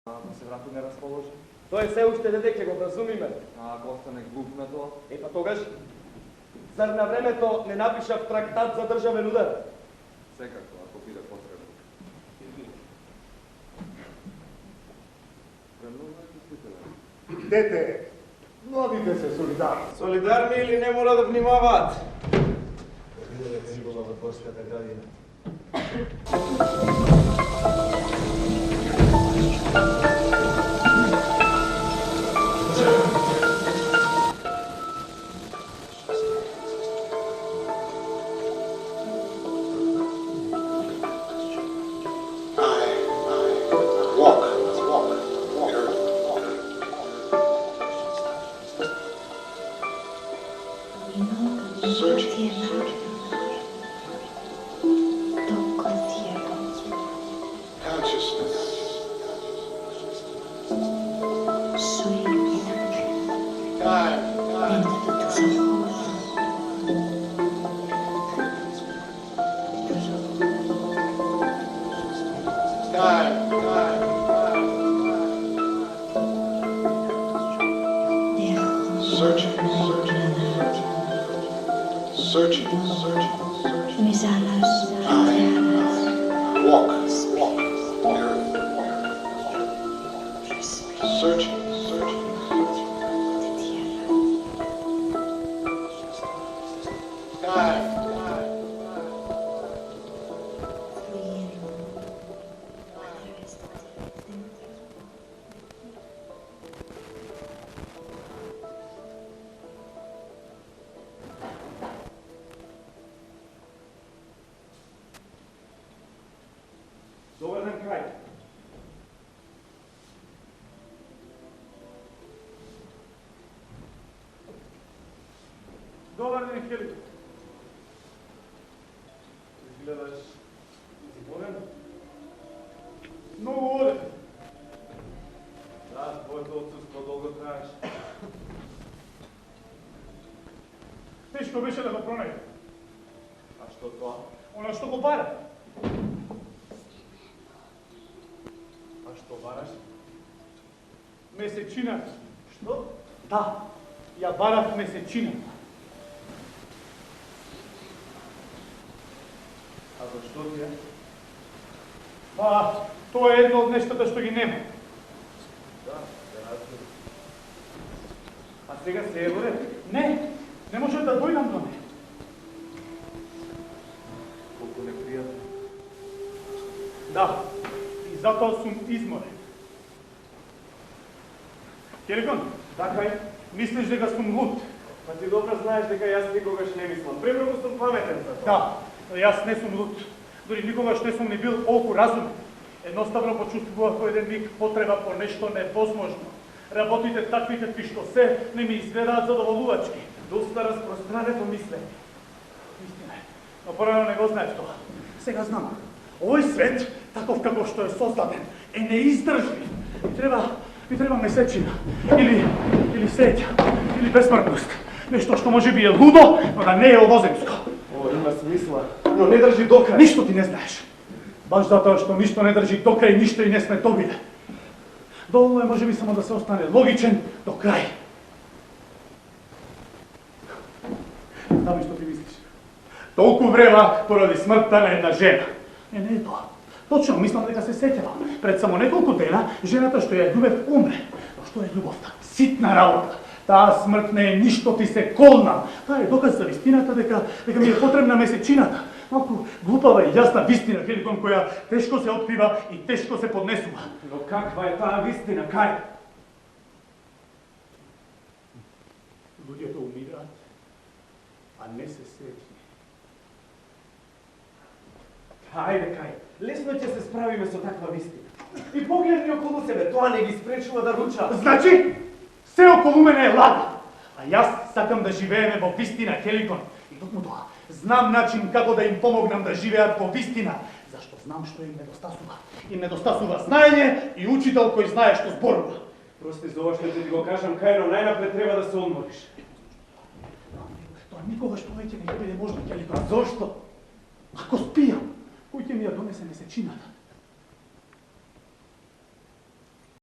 Ако се врату не расположи? Тоа е се уште дете, ќе го вразумиме. А ако остане глуп на тоа? Па тогаш, зар на времето не напишав трактат за државен удар? Секако, ако биде потребно. Премногате слителе. Дете, младите се солидарни. Солидарни или не мора да внимаваат? Виделете жигова во Горската градина. Добар ден, крај. Добар ден, Хелико. Изгледаш изморен. Многу одев. Да, твоето отсутство долго траеше. Тешко беше да го пронајдем. А што тоа? Она што го бара. А што бараш? Месечината. Што? Да, ја барав месечината. А зашто ти е? Па, тоа е едно од нештата што ги нема. Да, се разбира. А сега се е во ред? Не може да дојдам до неја. Колку непријатно. Да, и затоа сум изморен. Келикон, Така е. мислиш дека сум луд? Па ти добро знаеш дека јас никогаш не мислам. Премногу сум паметен за тоа. Да, но јас не сум луд. Дори никогаш не сум ни бил толку разумен. Едноставно почувствував во еден миг потреба по нешто невозможно. Работите такви какви што се не ми изгледаат задоволувачки. Доста распространето мислење. Истина е, но порано не го знаев тоа. Сега знам. Овој свет, таков како што е создаден, е неиздржлив. Ми треба месечина, или среќа, или бесмртност. Нешто што може би е лудо, но да не е овоземско. О, има смисла, но не држи до крај. Ништо ти не знаеш. Баш затоа што ништо не држи до крај, ништо и не сме добиле. Доволно е може би само да се остане логичен до крај. Знам што ти мислиш. Толку врева поради смртта на една жена. Не е тоа. Точно, мислам дека се сеќавам. Пред само неколку дена, жената што ја љубев умре. Но што е љубовта? Ситна работа. Таа смрт не е ништо, ти се колнам. Таа е доказ за вистината дека ми е потребна месечината. Малку глупава и јасна вистина, Хеликон, која тешко се открива и тешко се поднесува. Но каква е таа вистина, кај? Луѓето умираат, а не се среќни. Хајде, кај. Лесно ќе се справиме со таква вистина. И погледни околу себе, тоа не ги спречува да руча. Значи, се околу мене е лага. А јас сакам да живееме во вистина, Хеликон. И токму тоа, знам начин како да им помогнам да живеат во вистина. Зашто знам што им недостасува. Им недостасува знаење и учител кој знае што зборува. Прости за ова што ќе ти го кажам, кај, но најнапред треба да се одмориш. Тоа никогаш повеќе не ќе биде можно, Хеликон. А зошто? Ако спијам, кој ќе ми ја донесе месечината?